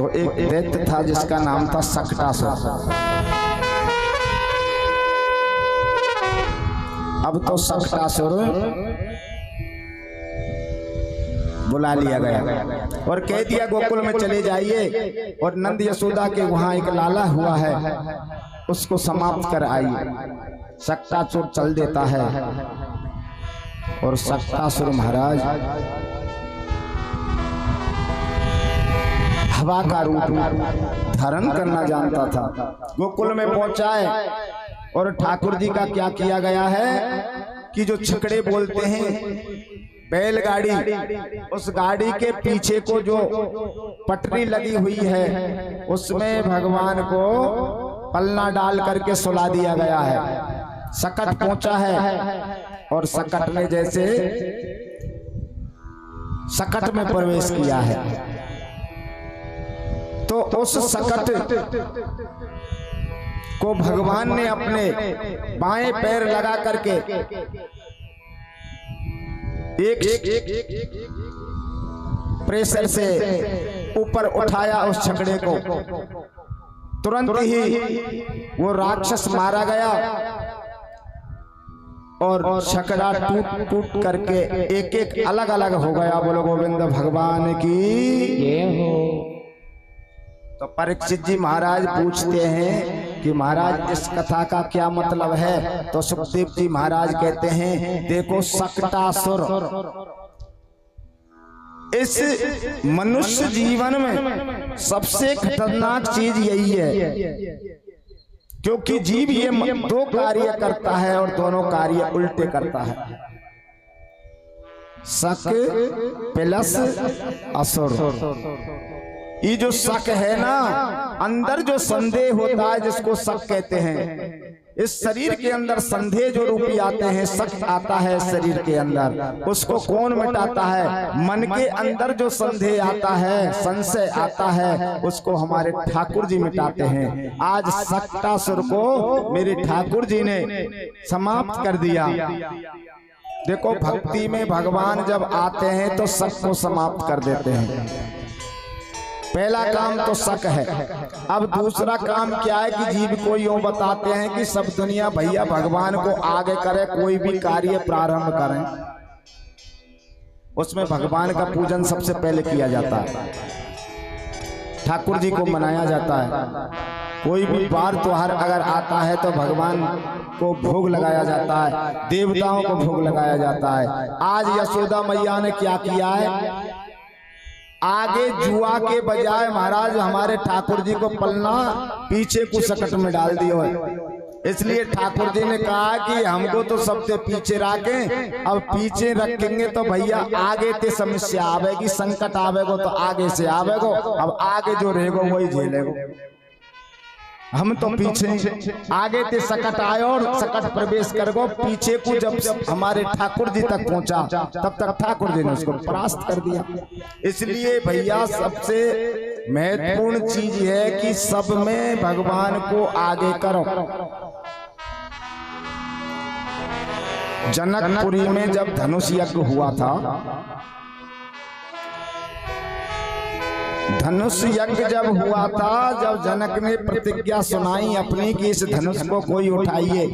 तो एक दैत्य था जिसका नाम था सकटासुर। अब तो सकटासुर बुला लिया गया और कह दिया गोकुल में चले जाइए और नंद यशोदा के वहां एक लाला हुआ है उसको समाप्त कर आइए। सकटासुर चल देता है और सकटासुर महाराज हवा का रूप धारण करना जानता था। गोकुल में पहुंचा है और ठाकुर जी का क्या किया गया है कि जो छकड़े बोलते हैं बैलगाड़ी, उस गाड़ी के पीछे को जो पटरी लगी हुई है उसमें भगवान को पलना डाल करके सुला दिया गया है। सकट पहुंचा है और सकट में जैसे सकट में प्रवेश किया है तो उस सकट को भगवान ने अपने बाएं पैर लगा करके एक प्रेशर से ऊपर उठाया उस छकड़े को। तुरंत ही वो राक्षस मारा गया और छकड़ा टूट टूट करके एक एक अलग अलग हो गया। बोलो गोविंद भगवान की ये हो। तो परीक्षित जी महाराज पूछते हैं कि महाराज इस कथा का क्या मतलब है? तो सुखदेव जी महाराज कहते हैं देखो सकटासुर इस मनुष्य जीवन में सबसे खतरनाक चीज यही है क्योंकि जीव ये दो कार्य करता है और दोनों कार्य उल्टे करता है। सक प्लस असुर। ये जो शक है ना, अंदर जो संदेह होता है जिसको शक कहते हैं, इस शरीर के अंदर संदेह जो रूपी आते हैं, शक आता है शरीर के अंदर, उसको कौन मिटाता है? मन के अंदर जो संदेह आता है, संशय आता है, उसको हमारे ठाकुर जी मिटाते हैं। आज सकटासुर को मेरे ठाकुर जी ने समाप्त कर दिया। देखो भक्ति में भगवान जब आते हैं तो शक को समाप्त कर देते हैं। पहला काम तो शक है। अब दूसरा काम क्या है कि जीव को यूं बताते हैं कि सब दुनिया भैया भगवान को आगे करे, कोई भी कार्य प्रारंभ करें उसमें भगवान का पूजन सबसे पहले किया जाता है, ठाकुर जी को मनाया जाता है। कोई भी बार त्योहार अगर आता है तो भगवान को भोग लगाया जाता है, देवताओं को भोग लगाया जाता है। आज यशोदा मैया ने क्या किया है, आगे जुआ के बजाय महाराज हमारे ठाकुर जी को पलना पीछे को सकट में डाल दियो है। इसलिए ठाकुर जी ने कहा कि हमको तो सबसे पीछे रखें, अब पीछे रखेंगे तो भैया आगे ते समस्या आवेगी, संकट आवेगो तो आगे से आवेगो, अब आगे जो रहेगो वही झेलेगो। हम तो पीछे, आगे ते सकट आयो और सकट प्रवेश करगो, पीछे को जब हमारे ठाकुर जी तक पहुंचा तब तक ठाकुर जी ने उसको परास्त कर दिया। इसलिए भैया सबसे महत्वपूर्ण चीज है कि सब में भगवान को आगे करो। जनकपुरी में जब धनुष यज्ञ हुआ था, धनुष यज्ञ जब हुआ था, जब जनक ने प्रतिज्ञा सुनाई अपनी कि इस धनुष को कोई उठाइए,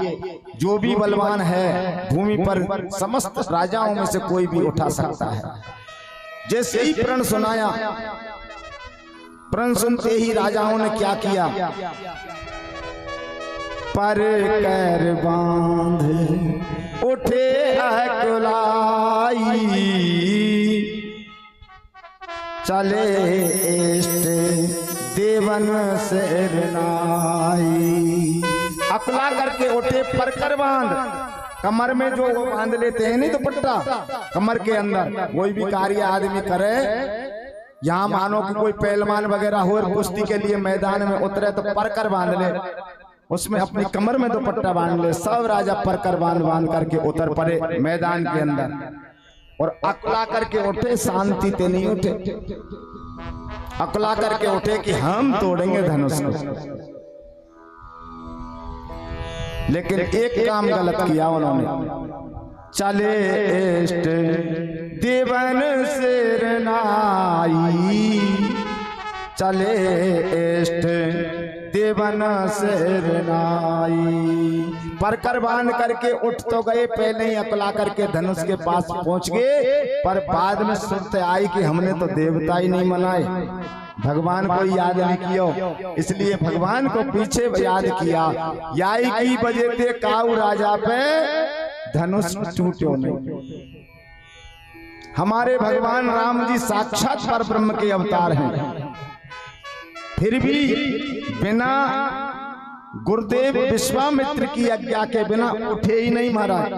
जो भी बलवान है भूमि पर समस्त राजाओं में से कोई भी उठा सकता है। जैसे ही प्रण सुनाया, प्रण सुनते ही राजाओं ने क्या किया, पर कर बांध उठे अकुलाई, चले इष्ट देवन सेरनाई। अकला करके उठे, परकर बांध, कमर में जो वो बांध लेते हैं नहीं तो पट्टा कमर के अंदर, कोई भी कार्य आदमी करे, यहाँ मानो कि कोई पहलवान वगैरह हो और कुश्ती के लिए मैदान में उतरे तो परकर बांध ले, उसमें अपनी कमर में दुपट्टा बांध ले। सब राजा परकर बांध करके उतर पड़े मैदान के अंदर और अकला करके उठे, शांति ते नहीं उठे, अकला करके उठे कि हम तोड़ेंगे धनुष को। लेकिन एक काम गलत किया उन्होंने, चले इष्ट देवन सेरनाई, चले इष्ट देवन सिरनाई। पर कर बांध करके उठ तो गए, पहले ही अकला करके धनुष के पास पहुंच गए, पर बाद में सुनते आई कि हमने तो देवता ही नहीं मनाए, भगवान को याद नहीं किया। इसलिए भगवान को पीछे याद किया। याई की बजे थे काऊ राजा पे धनुष टूटो नहीं। हमारे भगवान राम जी साक्षात पर ब्रह्म के अवतार हैं, फिर भी बिना गुरुदेव विश्वामित्र की आज्ञा के बिना उठे ही नहीं महाराज।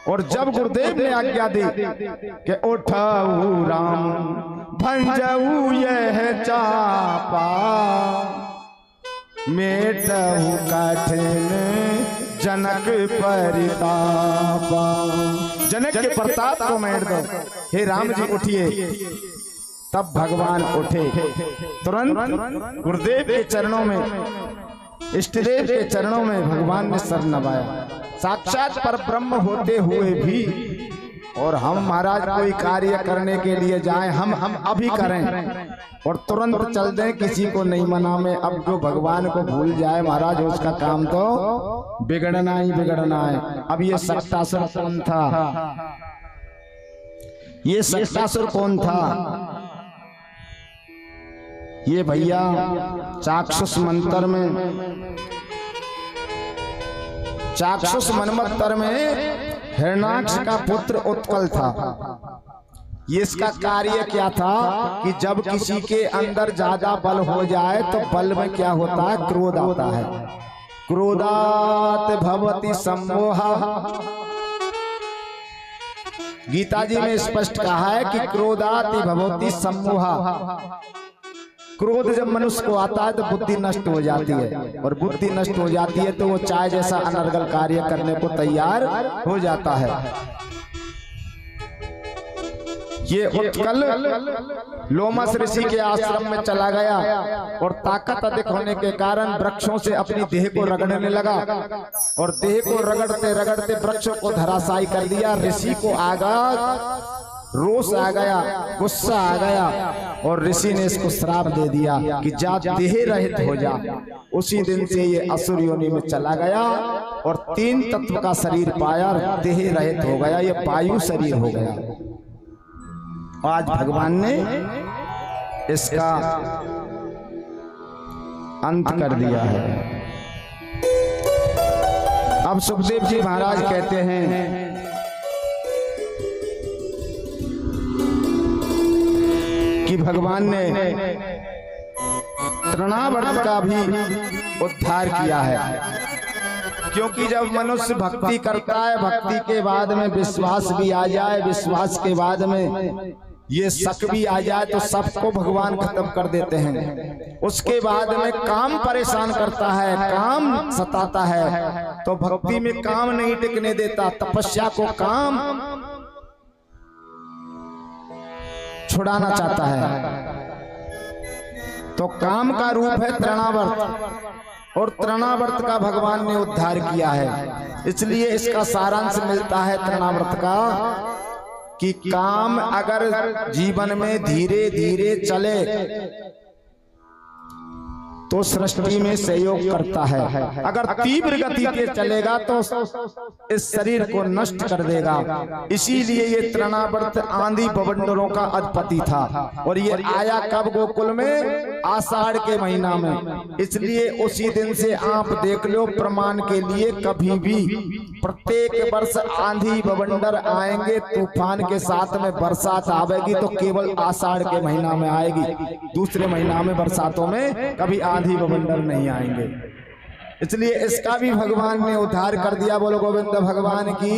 और जब गुरुदेव ने आज्ञा दी कि उठाऊ राम भंजऊ यह चापा, मेटहु कठिन जनक परितापा। जनक के प्रताप को मेट दो, हे राम जी उठिए। तब भगवान उठे, तुरंत गुरुदेव के चरणों में, इष्टदेव के चरणों में भगवान ने सर नवाया। साक्षात पर ब्रह्म होते हुए भी, और हम महाराज कोई कार्य करने के लिए जाएं, हम अभी करें और तुरंत चल दें, किसी को नहीं मना में। अब जो भगवान को भूल जाए महाराज, उसका काम तो बिगड़ना ही बिगड़ना है। अब ये सक्तासुर कौन था? ये सक्तासुर कौन था? ये भैया चाक्षुष मंत्र में, चाक्षुष मनमंत्र में हिरण्याक्ष का पुत्र उत्कल था। ये इसका कार्य क्या था कि जब किसी के अंदर ज्यादा बल हो जाए तो बल में क्या होता है? क्रोध आता है। क्रोधात भवति सम्मोहा। गीता जी में स्पष्ट कहा है कि क्रोधात भवति सम्मोहा। क्रोध जब मनुष्य को आता है तो बुद्धि नष्ट हो जाती है, और बुद्धि नष्ट हो जाती है तो वो चाहे जैसा अनर्गल कार्य करने को तैयार हो जाता है। ये उत्कल लोमस ऋषि के आश्रम में चला गया और ताकत अधिक होने के कारण वृक्षों से अपनी देह को रगड़ने लगा, और देह को रगड़ते रगड़ते वृक्षों को धराशायी कर दिया। ऋषि को आगा रोष आ गया, गुस्सा आ गया, और ऋषि ने इसको श्राप दे दिया कि जा देह रहित हो जा। उसी दिन से ये असुर योनि में चला गया और 3 तत्व का शरीर पाया और देह रहित हो गया। ये वायु शरीर हो गया। आज भगवान ने इसका अंत कर दिया है। अब सुखदेव जी महाराज कहते हैं कि भगवान ने तृणावर्त का भी उद्धार किया है, क्योंकि जब मनुष्य भक्ति करता है, भक्ति के बाद में विश्वास भी आ जाए, विश्वास के बाद में ये शक भी आ जाए तो सबको भगवान खत्म कर देते हैं। उसके बाद में काम परेशान करता है, काम सताता है, तो भक्ति में काम नहीं टिकने देता, तपस्या को काम छुड़ाना चाहता है। तो काम का रूप है तृणावर्त, और तृणावर्त का भगवान ने उद्धार किया है। इसलिए इसका सारांश मिलता है तृणावर्त का कि काम अगर जीवन में धीरे धीरे चले तो सृष्टि में सहयोग करता है, अगर तीव्र गति से चलेगा तो इस शरीर को नष्ट कर देगा। इसीलिए ये तृणावर्त आंधी बवंडरों का अधिपति था, और ये आया कब? गोकुल में आषाढ़ के महीना में। इसलिए उसी दिन से आप देख लो, प्रमाण के लिए कभी भी प्रत्येक वर्ष आंधी बवंडर आएंगे, तूफान के साथ में बरसात आवेगी तो केवल आषाढ़ के महीना में आएगी, दूसरे महीना में बरसातों में कभी आंधी बवंडर नहीं आएंगे। इसलिए इसका भी भगवान ने उद्धार कर दिया। बोलो गोविंद भगवान की।